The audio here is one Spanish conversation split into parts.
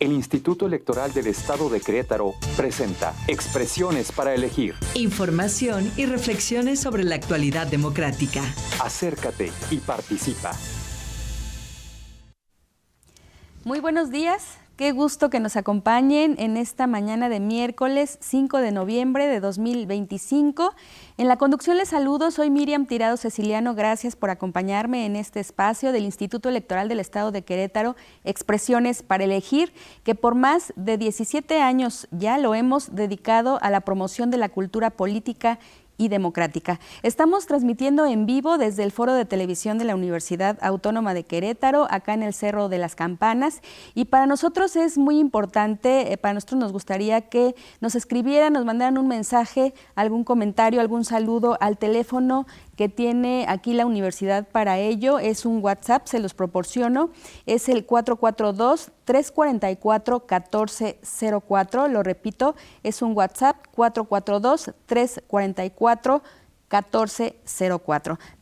El Instituto Electoral del Estado de Querétaro presenta Expresiones para elegir. Información y reflexiones sobre la actualidad democrática. Acércate y participa. Muy buenos días. Qué gusto que nos acompañen en esta mañana de miércoles 5 de noviembre de 2025. En la conducción les saludo, soy Miriam Tirado Ceciliano. Gracias por acompañarme en este espacio del Instituto Electoral del Estado de Querétaro, Expresiones para elegir, que por más de 17 años ya lo hemos dedicado a la promoción de la cultura política y democrática. Estamos transmitiendo en vivo desde el Foro de Televisión de la Universidad Autónoma de Querétaro, acá en el Cerro de las Campanas, y para nosotros es muy importante, para nosotros nos gustaría que nos escribieran, nos mandaran un mensaje, algún comentario, algún saludo al teléfono que tiene aquí la universidad para ello. Es un WhatsApp, se los proporciono, es el 442-344-1404, lo repito, es un WhatsApp 442-344-1404.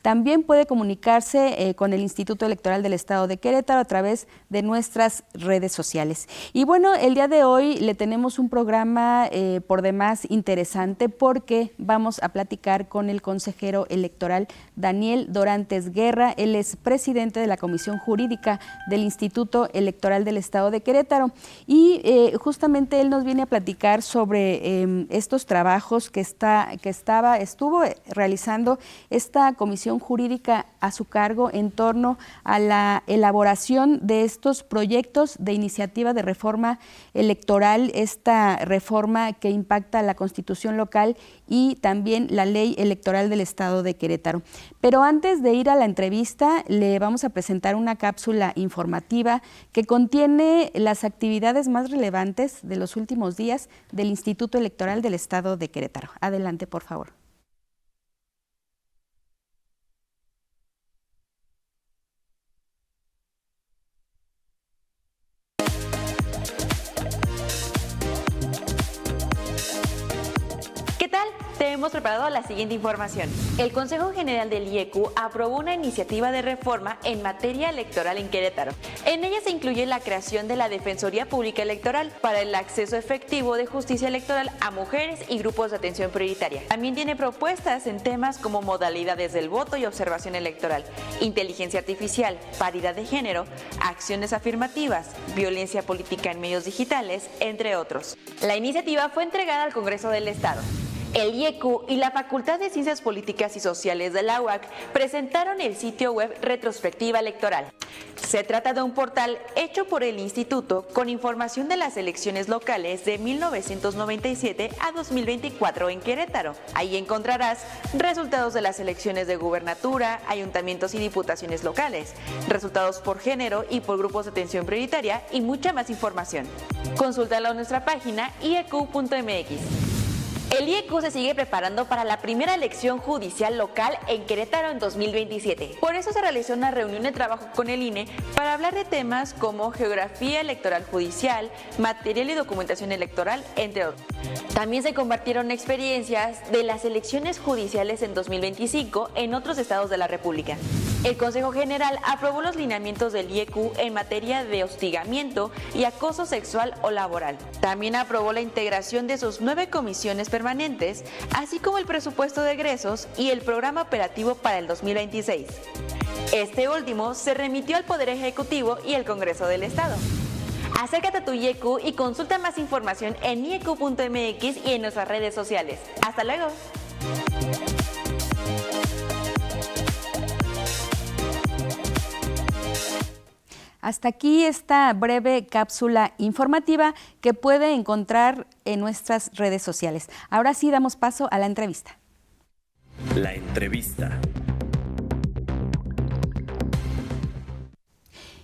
También puede comunicarse con el Instituto Electoral del Estado de Querétaro a través de nuestras redes sociales. Y bueno, el día de hoy le tenemos un programa por demás interesante porque vamos a platicar con el consejero electoral Daniel Dorantes Guerra. Él es presidente de la Comisión Jurídica del Instituto Electoral del Estado de Querétaro y justamente él nos viene a platicar sobre estos trabajos que estuvo realizando esta Comisión Jurídica a su cargo en torno a la elaboración de estos proyectos de iniciativa de reforma electoral, esta reforma que impacta la Constitución local y también la Ley Electoral del Estado de Querétaro. Pero antes de ir a la entrevista, le vamos a presentar una cápsula informativa que contiene las actividades más relevantes de los últimos días del Instituto Electoral del Estado de Querétaro. Adelante, por favor. ¿Qué tal? Te hemos preparado la siguiente información. El Consejo General del IEQ aprobó una iniciativa de reforma en materia electoral en Querétaro. En ella se incluye la creación de la Defensoría Pública Electoral para el acceso efectivo de justicia electoral a mujeres y grupos de atención prioritaria. También tiene propuestas en temas como modalidades del voto y observación electoral, inteligencia artificial, paridad de género, acciones afirmativas, violencia política en medios digitales, entre otros. La iniciativa fue entregada al Congreso del Estado. El IEQ y la Facultad de Ciencias Políticas y Sociales de la UAC presentaron el sitio web Retrospectiva Electoral. Se trata de un portal hecho por el instituto con información de las elecciones locales de 1997 a 2024 en Querétaro. Ahí encontrarás resultados de las elecciones de gubernatura, ayuntamientos y diputaciones locales, resultados por género y por grupos de atención prioritaria y mucha más información. Consúltalo en nuestra página ieq.mx. El IEQ se sigue preparando para la primera elección judicial local en Querétaro en 2027. Por eso se realizó una reunión de trabajo con el INE para hablar de temas como geografía electoral judicial, material y documentación electoral, entre otros. También se compartieron experiencias de las elecciones judiciales en 2025 en otros estados de la República. El Consejo General aprobó los lineamientos del IEQ en materia de hostigamiento y acoso sexual o laboral. También aprobó la integración de sus 9 comisiones permanentes, así como el presupuesto de egresos y el programa operativo para el 2026. Este último se remitió al Poder Ejecutivo y el Congreso del Estado. Acércate a tu IEQ y consulta más información en ieq.mx y en nuestras redes sociales. ¡Hasta luego! Hasta aquí esta breve cápsula informativa que puede encontrar en nuestras redes sociales. Ahora sí damos paso a la entrevista. La entrevista.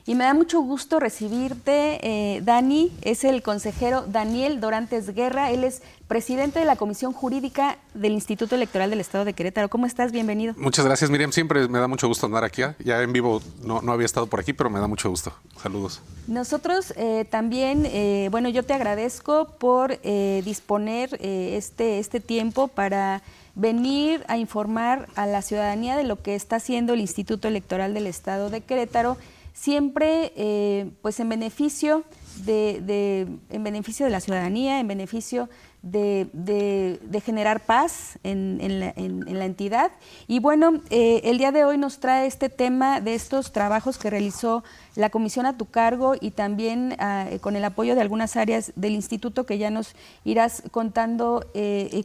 Y me da mucho gusto recibirte, Dani. Es el consejero Daniel Dorantes Guerra. Él es presidente de la Comisión Jurídica del Instituto Electoral del Estado de Querétaro. ¿Cómo estás? Bienvenido. Muchas gracias, Miriam. Siempre me da mucho gusto andar aquí. Ya en vivo no había estado por aquí, pero me da mucho gusto. Saludos. Nosotros también, bueno, yo te agradezco por disponer este tiempo para venir a informar a la ciudadanía de lo que está haciendo el Instituto Electoral del Estado de Querétaro, siempre pues en beneficio en beneficio de la ciudadanía, en beneficio de generar paz en la entidad. Y bueno, el día de hoy nos trae este tema de estos trabajos que realizó la comisión a tu cargo y también con el apoyo de algunas áreas del instituto, que ya nos irás contando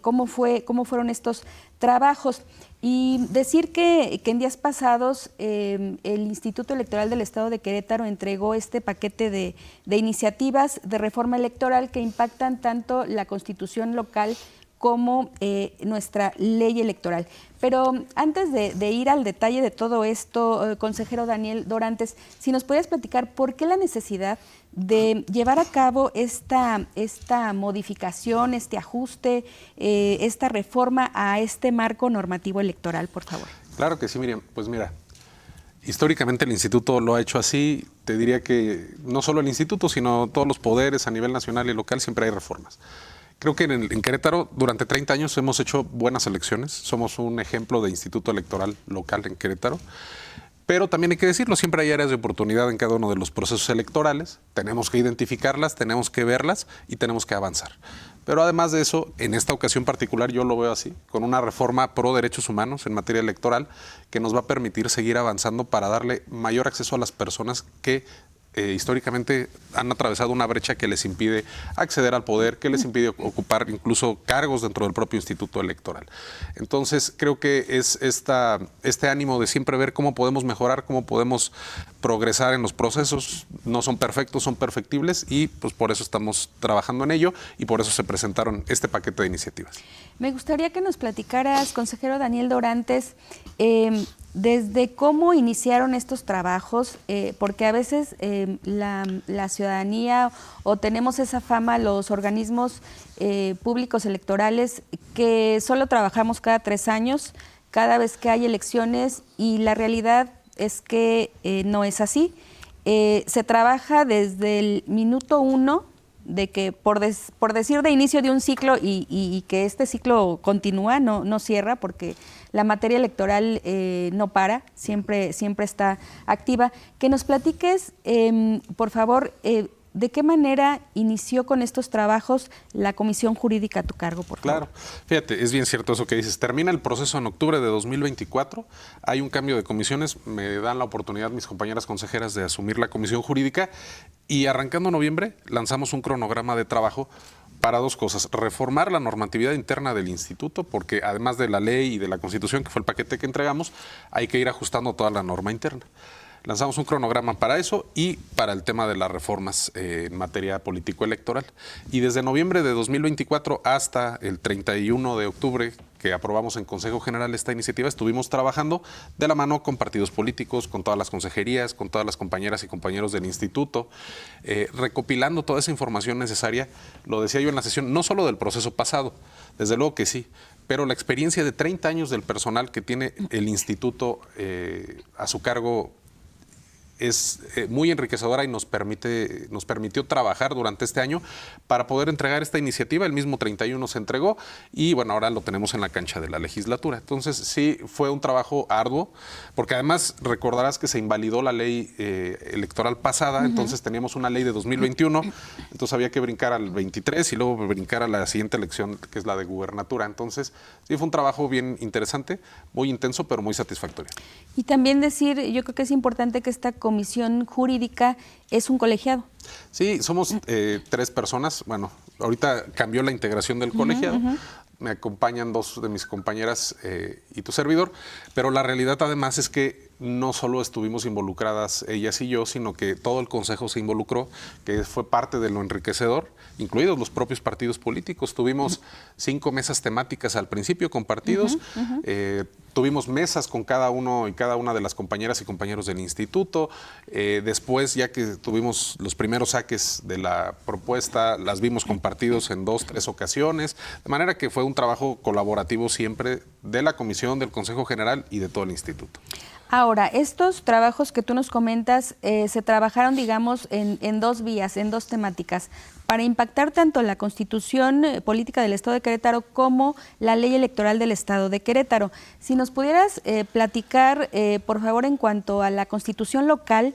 cómo fueron estos trabajos. Y decir que en días pasados el Instituto Electoral del Estado de Querétaro entregó este paquete de iniciativas de reforma electoral que impactan tanto la Constitución local como nuestra ley electoral. Pero antes de ir al detalle de todo esto, consejero Daniel Dorantes, si nos podías platicar por qué la necesidad de llevar a cabo esta modificación, este ajuste, esta reforma a este marco normativo electoral, por favor. Claro que sí, Miriam. Pues mira, históricamente el instituto lo ha hecho así. Te diría que no solo el instituto, sino todos los poderes a nivel nacional y local siempre hay reformas. Creo que en Querétaro durante 30 años hemos hecho buenas elecciones. Somos un ejemplo de instituto electoral local en Querétaro. Pero también hay que decirlo, siempre hay áreas de oportunidad en cada uno de los procesos electorales. Tenemos que identificarlas, tenemos que verlas y tenemos que avanzar. Pero además de eso, en esta ocasión particular yo lo veo así, con una reforma pro derechos humanos en materia electoral que nos va a permitir seguir avanzando para darle mayor acceso a las personas que históricamente han atravesado una brecha que les impide acceder al poder, que les impide ocupar incluso cargos dentro del propio instituto electoral. Entonces creo que es este ánimo de siempre ver cómo podemos mejorar, cómo podemos progresar en los procesos. No son perfectos, son perfectibles y pues por eso estamos trabajando en ello y por eso se presentaron este paquete de iniciativas. Me gustaría que nos platicaras, consejero Daniel Dorantes, desde cómo iniciaron estos trabajos, porque a veces la ciudadanía o tenemos esa fama los organismos públicos electorales que solo trabajamos cada 3 años, cada vez que hay elecciones, y la realidad es que no es así. Se trabaja desde el minuto 1, de que por decir de inicio de un ciclo y que este ciclo continúa, no cierra, porque la materia electoral no para, siempre está activa. Que nos platiques, por favor, ¿de qué manera inició con estos trabajos la Comisión Jurídica a tu cargo, por favor? Claro, fíjate, es bien cierto eso que dices. Termina el proceso en octubre de 2024, hay un cambio de comisiones, me dan la oportunidad mis compañeras consejeras de asumir la Comisión Jurídica y arrancando noviembre lanzamos un cronograma de trabajo para 2 cosas: reformar la normatividad interna del instituto, porque además de la ley y de la Constitución, que fue el paquete que entregamos, hay que ir ajustando toda la norma interna. Lanzamos un cronograma para eso y para el tema de las reformas en materia político-electoral. Y desde noviembre de 2024 hasta el 31 de octubre, que aprobamos en Consejo General esta iniciativa, estuvimos trabajando de la mano con partidos políticos, con todas las consejerías, con todas las compañeras y compañeros del instituto, recopilando toda esa información necesaria. Lo decía yo en la sesión, no solo del proceso pasado, desde luego que sí, pero la experiencia de 30 años del personal que tiene el instituto a su cargo es muy enriquecedora y nos permitió trabajar durante este año para poder entregar esta iniciativa. El mismo 31 se entregó y bueno, ahora lo tenemos en la cancha de la legislatura. Entonces sí, fue un trabajo arduo, porque además recordarás que se invalidó la ley electoral pasada, entonces teníamos una ley de 2021, entonces había que brincar al 23 y luego brincar a la siguiente elección, que es la de gubernatura. Entonces sí, fue un trabajo bien interesante, muy intenso, pero muy satisfactorio. Y también decir, yo creo que es importante que esta Comisión Jurídica es un colegiado. Sí, somos 3 personas. Bueno, ahorita cambió la integración del colegiado. Me acompañan 2 de mis compañeras y tu servidor, pero la realidad además es que no solo estuvimos involucradas ellas y yo, sino que todo el Consejo se involucró, que fue parte de lo enriquecedor, incluidos los propios partidos políticos. Tuvimos 5 mesas temáticas al principio con partidos, tuvimos mesas con cada uno y cada una de las compañeras y compañeros del instituto. Después, ya que tuvimos los primeros saques de la propuesta, las vimos con partidos en 2, 3 ocasiones, de manera que fue un trabajo colaborativo siempre de la Comisión, del Consejo General y de todo el instituto. Ahora, estos trabajos que tú nos comentas se trabajaron, digamos, en 2 vías, en 2 temáticas, para impactar tanto la Constitución Política del Estado de Querétaro como la Ley Electoral del Estado de Querétaro. Si nos pudieras platicar, por favor, en cuanto a la Constitución local,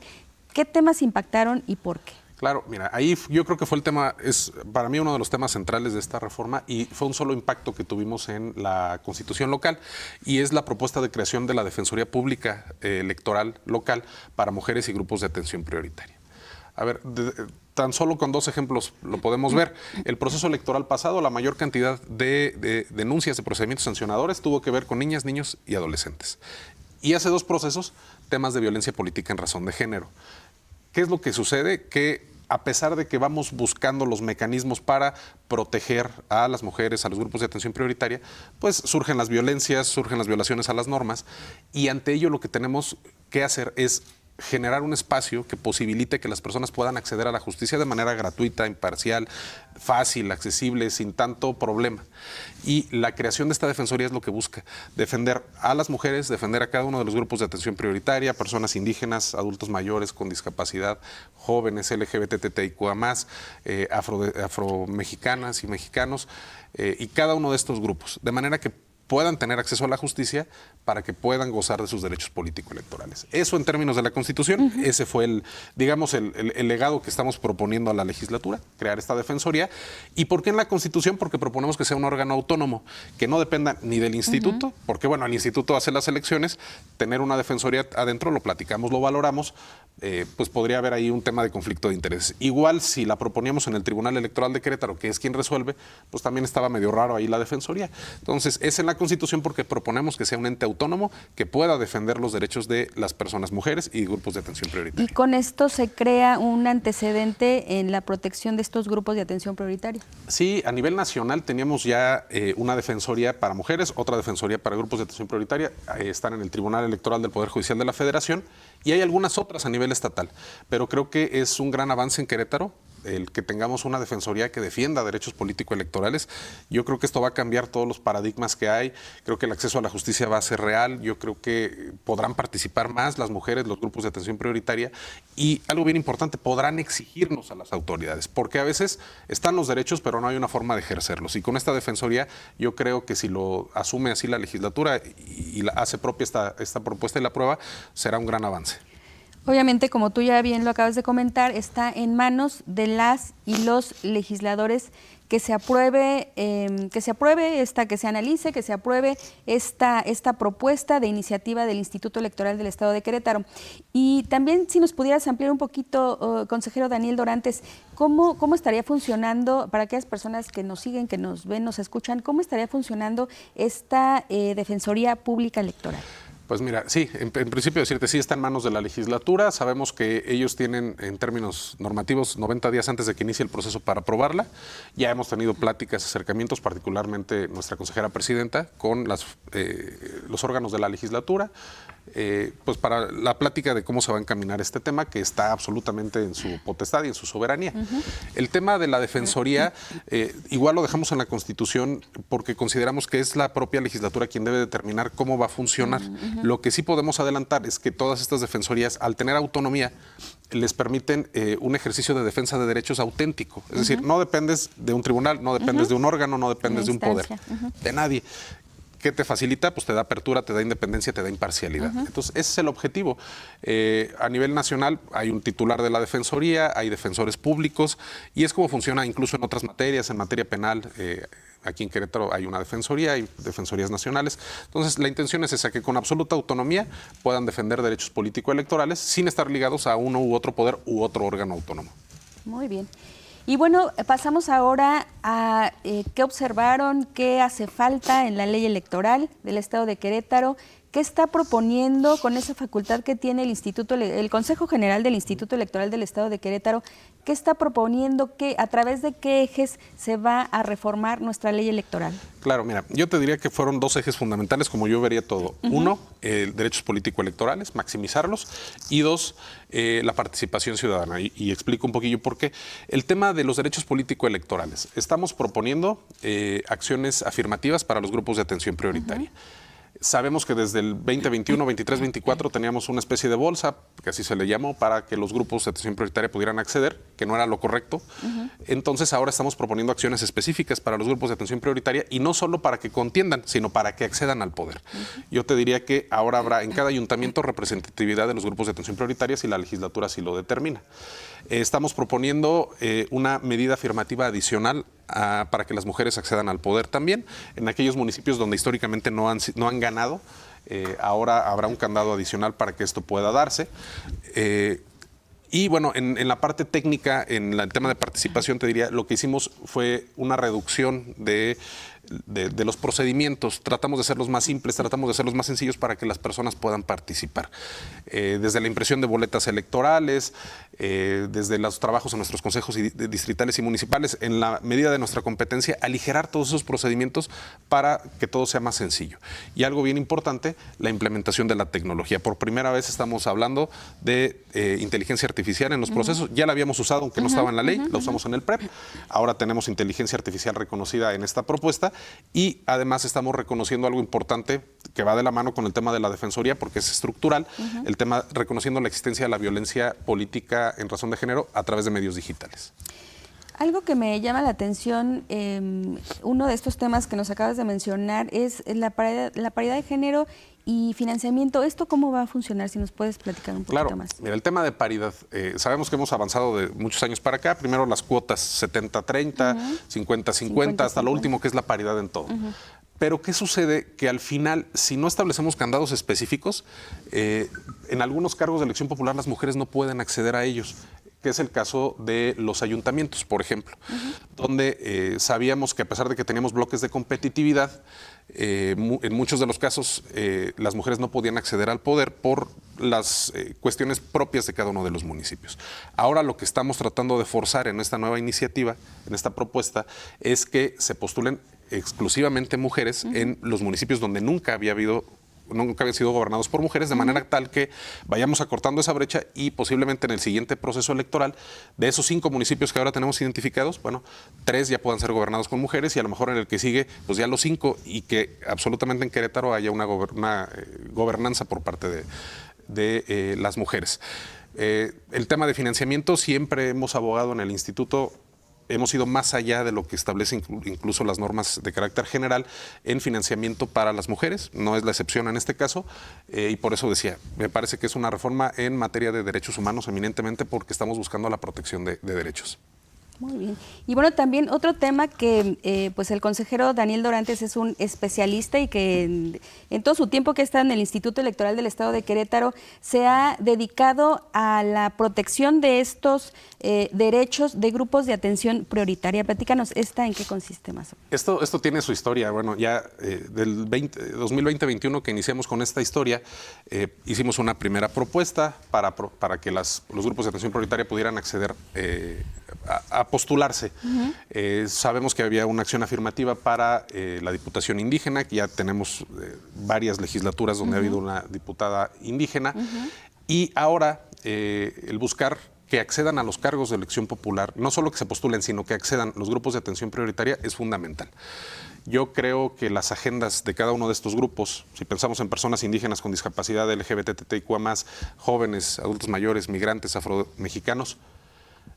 ¿qué temas impactaron y por qué? Claro, mira, ahí yo creo que fue el tema, es para mí uno de los temas centrales de esta reforma y fue un solo impacto que tuvimos en la Constitución local y es la propuesta de creación de la Defensoría Pública Electoral local para mujeres y grupos de atención prioritaria. A ver, tan solo con 2 ejemplos lo podemos ver. El proceso electoral pasado, la mayor cantidad de denuncias de procedimientos sancionadores tuvo que ver con niñas, niños y adolescentes. Y hace 2 procesos, temas de violencia política en razón de género. ¿Qué es lo que sucede? Que a pesar de que vamos buscando los mecanismos para proteger a las mujeres, a los grupos de atención prioritaria, pues surgen las violencias, surgen las violaciones a las normas y ante ello lo que tenemos que hacer es generar un espacio que posibilite que las personas puedan acceder a la justicia de manera gratuita, imparcial, fácil, accesible, sin tanto problema. Y la creación de esta defensoría es lo que busca, defender a las mujeres, defender a cada uno de los grupos de atención prioritaria, personas indígenas, adultos mayores con discapacidad, jóvenes, LGBTTIQA+, afromexicanas y mexicanos, y cada uno de estos grupos, de manera que puedan tener acceso a la justicia para que puedan gozar de sus derechos político-electorales. Eso en términos de la Constitución, ese fue el legado que estamos proponiendo a la legislatura, crear esta defensoría. ¿Y por qué en la Constitución? Porque proponemos que sea un órgano autónomo, que no dependa ni del instituto, porque bueno, el instituto hace las elecciones, tener una defensoría adentro, lo platicamos, lo valoramos, pues podría haber ahí un tema de conflicto de intereses. Igual si la proponíamos en el Tribunal Electoral de Querétaro, que es quien resuelve, pues también estaba medio raro ahí la defensoría. Entonces, es en la Constitución porque proponemos que sea un ente autónomo que pueda defender los derechos de las personas mujeres y grupos de atención prioritaria. Y con esto se crea un antecedente en la protección de estos grupos de atención prioritaria. Sí, a nivel nacional teníamos ya una defensoría para mujeres, otra defensoría para grupos de atención prioritaria, están en el Tribunal Electoral del Poder Judicial de la Federación y hay algunas otras a nivel estatal, pero creo que es un gran avance en Querétaro el que tengamos una defensoría que defienda derechos político-electorales. Yo creo que esto va a cambiar todos los paradigmas que hay, creo que el acceso a la justicia va a ser real, yo creo que podrán participar más las mujeres, los grupos de atención prioritaria y algo bien importante, podrán exigirnos a las autoridades, porque a veces están los derechos pero no hay una forma de ejercerlos y con esta defensoría yo creo que si lo asume así la legislatura y la hace propia esta propuesta y la aprueba, será un gran avance. Obviamente, como tú ya bien lo acabas de comentar, está en manos de las y los legisladores que se apruebe que se analice, que se apruebe esta propuesta de iniciativa del Instituto Electoral del Estado de Querétaro. Y también, si nos pudieras ampliar un poquito, consejero Daniel Dorantes, ¿cómo estaría funcionando, para aquellas personas que nos siguen, que nos ven, nos escuchan, cómo estaría funcionando esta Defensoría Pública Electoral? Pues mira, sí, en principio decirte, sí está en manos de la legislatura, sabemos que ellos tienen en términos normativos 90 días antes de que inicie el proceso para aprobarla, ya hemos tenido pláticas, acercamientos, particularmente nuestra consejera presidenta, con los órganos de la legislatura, pues para la plática de cómo se va a encaminar este tema, que está absolutamente en su potestad y en su soberanía. El tema de la defensoría, igual lo dejamos en la Constitución porque consideramos que es la propia legislatura quien debe determinar cómo va a funcionar. Lo que sí podemos adelantar es que todas estas defensorías, al tener autonomía, les permiten un ejercicio de defensa de derechos auténtico. Es decir, no dependes de un tribunal, no dependes de un órgano, no dependes de un poder, de nadie. ¿Qué te facilita? Pues te da apertura, te da independencia, te da imparcialidad. Entonces, ese es el objetivo. A nivel nacional hay un titular de la Defensoría, hay defensores públicos y es como funciona incluso en otras materias, en materia penal. Aquí en Querétaro hay una defensoría, hay defensorías nacionales. Entonces, la intención es esa, que con absoluta autonomía puedan defender derechos político-electorales sin estar ligados a uno u otro poder u otro órgano autónomo. Muy bien. Y bueno, pasamos ahora a qué observaron, qué hace falta en la ley electoral del Estado de Querétaro, qué está proponiendo con esa facultad que tiene el Consejo General del Instituto Electoral del Estado de Querétaro, qué está proponiendo, a través de qué ejes se va a reformar nuestra ley electoral. Claro, mira, yo te diría que fueron 2 ejes fundamentales, como yo vería todo. Uno, derechos político-electorales, maximizarlos, y 2, la participación ciudadana. Y explico un poquillo por qué. El tema de los derechos político-electorales. Estamos proponiendo acciones afirmativas para los grupos de atención prioritaria. Sabemos que desde el 2021, 23, 24 teníamos una especie de bolsa, que así se le llamó, para que los grupos de atención prioritaria pudieran acceder, que no era lo correcto. Entonces ahora estamos proponiendo acciones específicas para los grupos de atención prioritaria y no solo para que contiendan, sino para que accedan al poder. Yo te diría que ahora habrá en cada ayuntamiento representatividad de los grupos de atención prioritaria si la legislatura así lo determina. Estamos proponiendo una medida afirmativa adicional para que las mujeres accedan al poder también. En aquellos municipios donde históricamente no han ganado, ahora habrá un candado adicional para que esto pueda darse. Y bueno, en la parte técnica, en el tema de participación, te diría, lo que hicimos fue una reducción de los procedimientos. Tratamos de hacerlos más simples, tratamos de hacerlos más sencillos para que las personas puedan participar. Desde la impresión de boletas electorales, desde los trabajos en nuestros consejos distritales y municipales, en la medida de nuestra competencia, aligerar todos esos procedimientos para que todo sea más sencillo. Y algo bien importante, la implementación de la tecnología. Por primera vez estamos hablando de inteligencia artificial en los procesos. Ya la habíamos usado, aunque no estaba en la ley, la usamos en el PREP. Ahora tenemos inteligencia artificial reconocida en esta propuesta y además estamos reconociendo algo importante que va de la mano con el tema de la defensoría porque es estructural, el tema reconociendo la existencia de la violencia política en razón de género a través de medios digitales. Algo que me llama la atención, uno de estos temas que nos acabas de mencionar es la paridad de género y financiamiento. ¿Esto cómo va a funcionar? Si nos puedes platicar un poquito más. Mira, el tema de paridad, sabemos que hemos avanzado de muchos años para acá. Primero las cuotas 70-30, 50-50, hasta lo último que es la paridad en todo. Pero ¿qué sucede? Que al final, si no establecemos candados específicos, en algunos cargos de elección popular las mujeres no pueden acceder a ellos, que es el caso de los ayuntamientos, por ejemplo, donde sabíamos que a pesar de que teníamos bloques de competitividad, en muchos de los casos las mujeres no podían acceder al poder por las cuestiones propias de cada uno de los municipios. Ahora lo que estamos tratando de forzar en esta nueva iniciativa, en esta propuesta, es que se postulen exclusivamente mujeres en los municipios donde nunca habían sido gobernados por mujeres, de manera tal que vayamos acortando esa brecha y posiblemente en el siguiente proceso electoral, de esos 5 municipios que ahora tenemos identificados, 3 ya puedan ser gobernados con mujeres y a lo mejor en el que sigue, pues ya los 5 y que absolutamente en Querétaro haya una gobernanza por parte de las mujeres. El tema de financiamiento, siempre hemos abogado en el instituto. Hemos ido más allá de lo que establecen incluso las normas de carácter general en financiamiento para las mujeres. No es la excepción en este caso y por eso decía, me parece que es una reforma en materia de derechos humanos eminentemente porque estamos buscando la protección de derechos. Muy bien. Y bueno, también otro tema que pues el consejero Daniel Dorantes es un especialista y que en todo su tiempo que está en el Instituto Electoral del Estado de Querétaro se ha dedicado a la protección de estos derechos de grupos de atención prioritaria. Platícanos, ¿en qué consiste más? Esto tiene su historia. Bueno, ya del 2020-21 que iniciamos con esta historia, hicimos una primera propuesta para que los grupos de atención prioritaria pudieran acceder a postularse. Sabemos que había una acción afirmativa para la Diputación Indígena, que ya tenemos varias legislaturas donde ha habido una diputada indígena, y ahora el buscar que accedan a los cargos de elección popular, no solo que se postulen, sino que accedan los grupos de atención prioritaria, es fundamental. Yo creo que las agendas de cada uno de estos grupos, si pensamos en personas indígenas con discapacidad, LGBTTIQA+, jóvenes, adultos mayores, migrantes, afromexicanos,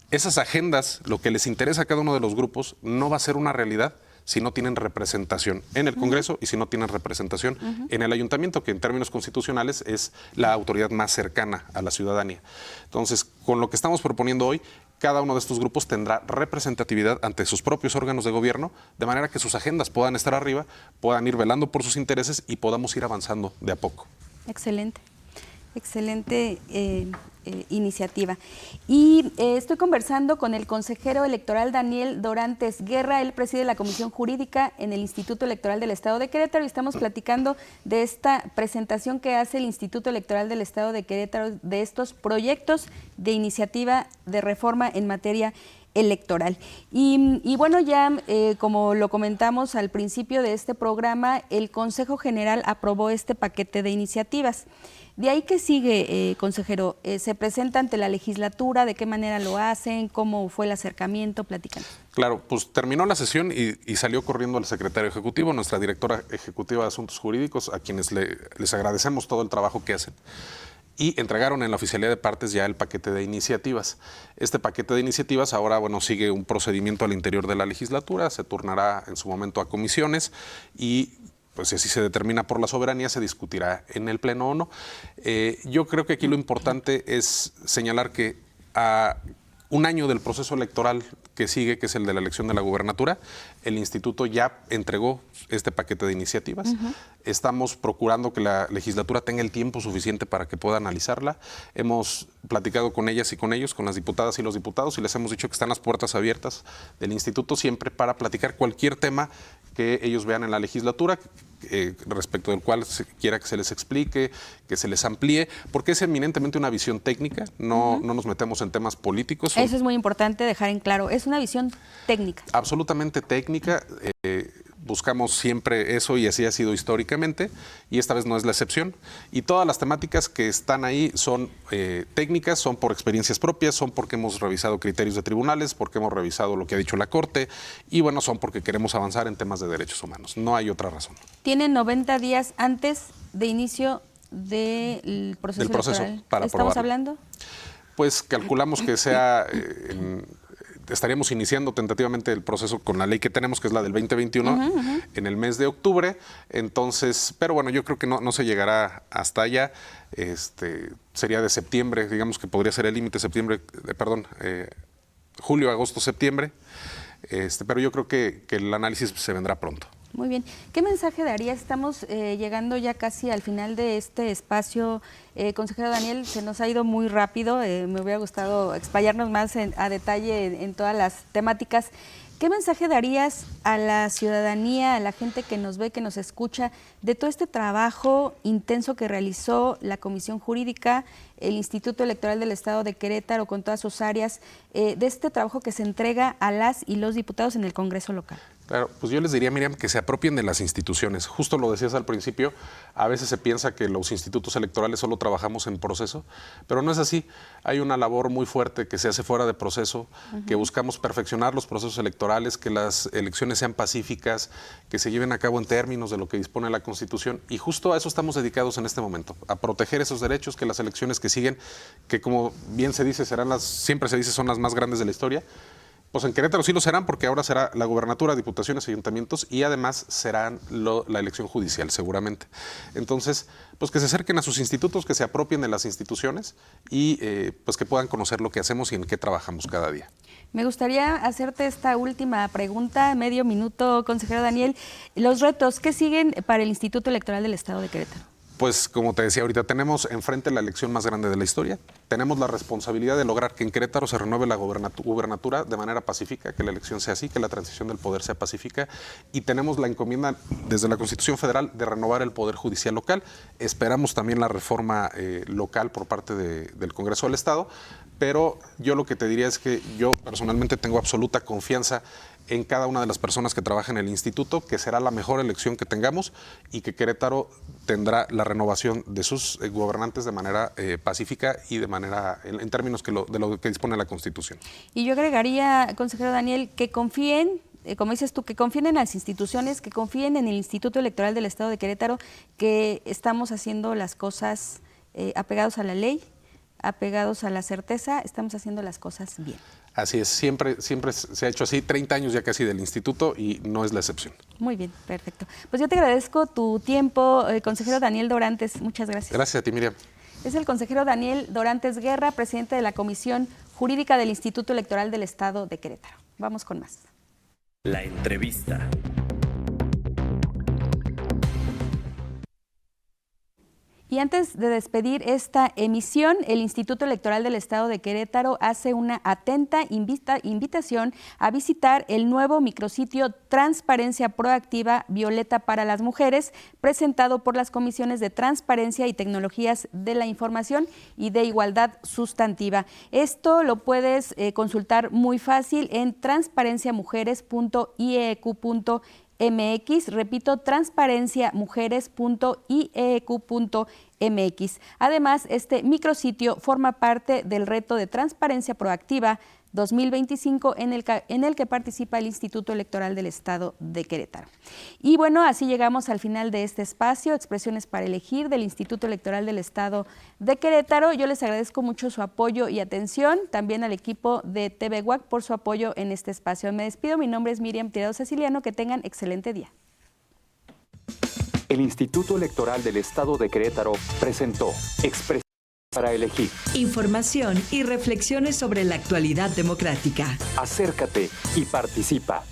esas agendas, lo que les interesa a cada uno de los grupos, no va a ser una realidad si no tienen representación en el Congreso y si no tienen representación en el Ayuntamiento, que en términos constitucionales es la autoridad más cercana a la ciudadanía. Entonces, con lo que estamos proponiendo hoy, cada uno de estos grupos tendrá representatividad ante sus propios órganos de gobierno, de manera que sus agendas puedan estar arriba, puedan ir velando por sus intereses y podamos ir avanzando de a poco. Excelente. Excelente iniciativa. Y estoy conversando con el consejero electoral Daniel Dorantes Guerra. Él preside la Comisión Jurídica en el Instituto Electoral del Estado de Querétaro y estamos platicando de esta presentación que hace el Instituto Electoral del Estado de Querétaro de estos proyectos de iniciativa de reforma en materia electoral. Y bueno, ya como lo comentamos al principio de este programa, el Consejo General aprobó este paquete de iniciativas. De ahí que sigue, consejero, ¿se presenta ante la legislatura? ¿De qué manera lo hacen? ¿Cómo fue el acercamiento? Platícanos. Claro, pues terminó la sesión y salió corriendo el secretario ejecutivo, nuestra directora ejecutiva de Asuntos Jurídicos, a quienes les agradecemos todo el trabajo que hacen. Y entregaron en la oficialía de partes ya el paquete de iniciativas. Este paquete de iniciativas ahora, bueno, sigue un procedimiento al interior de la legislatura, se turnará en su momento a comisiones y pues si así se determina por la soberanía, se discutirá en el Pleno o no. Yo creo que aquí lo importante es señalar que a un año del proceso electoral que sigue, que es el de la elección de la gubernatura, el instituto ya entregó este paquete de iniciativas. Estamos procurando que la legislatura tenga el tiempo suficiente para que pueda analizarla. Hemos platicado con ellas y con ellos, con las diputadas y los diputados, y les hemos dicho que están las puertas abiertas del instituto siempre para platicar cualquier tema que ellos vean en la legislatura, respecto del cual se quiera que se les explique, que se les amplíe, porque es eminentemente una visión técnica, no nos metemos en temas políticos. Eso es muy importante dejar en claro, es una visión técnica. Absolutamente técnica, buscamos siempre eso y así ha sido históricamente, y esta vez no es la excepción. Y todas las temáticas que están ahí son técnicas, son por experiencias propias, son porque hemos revisado criterios de tribunales, porque hemos revisado lo que ha dicho la Corte, y bueno, son porque queremos avanzar en temas de derechos humanos. No hay otra razón. Tienen 90 días antes de inicio del proceso electoral. Para ¿Estamos hablando? Pues calculamos que sea... estaríamos iniciando tentativamente el proceso con la ley que tenemos, que es la del 2021, en el mes de octubre. Entonces, pero bueno, yo creo que no se llegará hasta allá. Sería de septiembre, digamos que podría ser el límite julio, agosto, septiembre. Pero yo creo que el análisis se vendrá pronto. Muy bien. ¿Qué mensaje daría? Estamos llegando ya casi al final de este espacio. Consejero Daniel, se nos ha ido muy rápido. Me hubiera gustado explayarnos más a detalle en todas las temáticas. ¿Qué mensaje darías a la ciudadanía, a la gente que nos ve, que nos escucha, de todo este trabajo intenso que realizó la Comisión Jurídica, el Instituto Electoral del Estado de Querétaro con todas sus áreas, de este trabajo que se entrega a las y los diputados en el Congreso local? Claro, pues yo les diría, Miriam, que se apropien de las instituciones. Justo lo decías al principio, a veces se piensa que los institutos electorales solo trabajamos en proceso, pero no es así. Hay una labor muy fuerte que se hace fuera de proceso, que buscamos perfeccionar los procesos electorales, que las elecciones sean pacíficas, que se lleven a cabo en términos de lo que dispone la Constitución. Y justo a eso estamos dedicados en este momento, a proteger esos derechos, que las elecciones que siguen, que como bien se dice, siempre se dice son las más grandes de la historia. Pues en Querétaro sí lo serán, porque ahora será la gubernatura, diputaciones, ayuntamientos, y además serán la elección judicial, seguramente. Entonces, pues que se acerquen a sus institutos, que se apropien de las instituciones y pues que puedan conocer lo que hacemos y en qué trabajamos cada día. Me gustaría hacerte esta última pregunta, medio minuto, consejero Daniel. Los retos, ¿qué siguen para el Instituto Electoral del Estado de Querétaro? Pues como te decía ahorita, tenemos enfrente la elección más grande de la historia. Tenemos la responsabilidad de lograr que en Querétaro se renueve la gubernatura de manera pacífica, que la elección sea así, que la transición del poder sea pacífica. Y tenemos la encomienda desde la Constitución Federal de renovar el Poder Judicial local. Esperamos también la reforma local por parte del Congreso del Estado. Pero yo lo que te diría es que yo personalmente tengo absoluta confianza en cada una de las personas que trabajan en el instituto, que será la mejor elección que tengamos y que Querétaro tendrá la renovación de sus gobernantes de manera pacífica y de manera en términos de lo que dispone la Constitución. Y yo agregaría, consejero Daniel, que confíen, como dices tú, que confíen en las instituciones, que confíen en el Instituto Electoral del Estado de Querétaro, que estamos haciendo las cosas apegados a la ley, apegados a la certeza, estamos haciendo las cosas bien. Así es, siempre se ha hecho así, 30 años ya casi del instituto y no es la excepción. Muy bien, perfecto. Pues yo te agradezco tu tiempo, consejero Daniel Dorantes, muchas gracias. Gracias a ti, Miriam. Es el consejero Daniel Dorantes Guerra, presidente de la Comisión Jurídica del Instituto Electoral del Estado de Querétaro. Vamos con más. La entrevista. Y antes de despedir esta emisión, el Instituto Electoral del Estado de Querétaro hace una atenta invitación a visitar el nuevo micrositio Transparencia Proactiva Violeta para las Mujeres, presentado por las Comisiones de Transparencia y Tecnologías de la Información y de Igualdad Sustantiva. Esto lo puedes consultar muy fácil en transparenciamujeres.ieq.mx, repito, transparenciamujeres.ieq.mx. Además, este micrositio forma parte del reto de Transparencia Proactiva 2025 en el que participa el Instituto Electoral del Estado de Querétaro. Y bueno, así llegamos al final de este espacio, Expresiones para Elegir del Instituto Electoral del Estado de Querétaro. Yo les agradezco mucho su apoyo y atención, también al equipo de TV WAC por su apoyo en este espacio. Me despido, mi nombre es Miriam Tirado Ceciliano, que tengan excelente día. El Instituto Electoral del Estado de Querétaro presentó Expresiones para Elegir. Información y reflexiones sobre la actualidad democrática. Acércate y participa.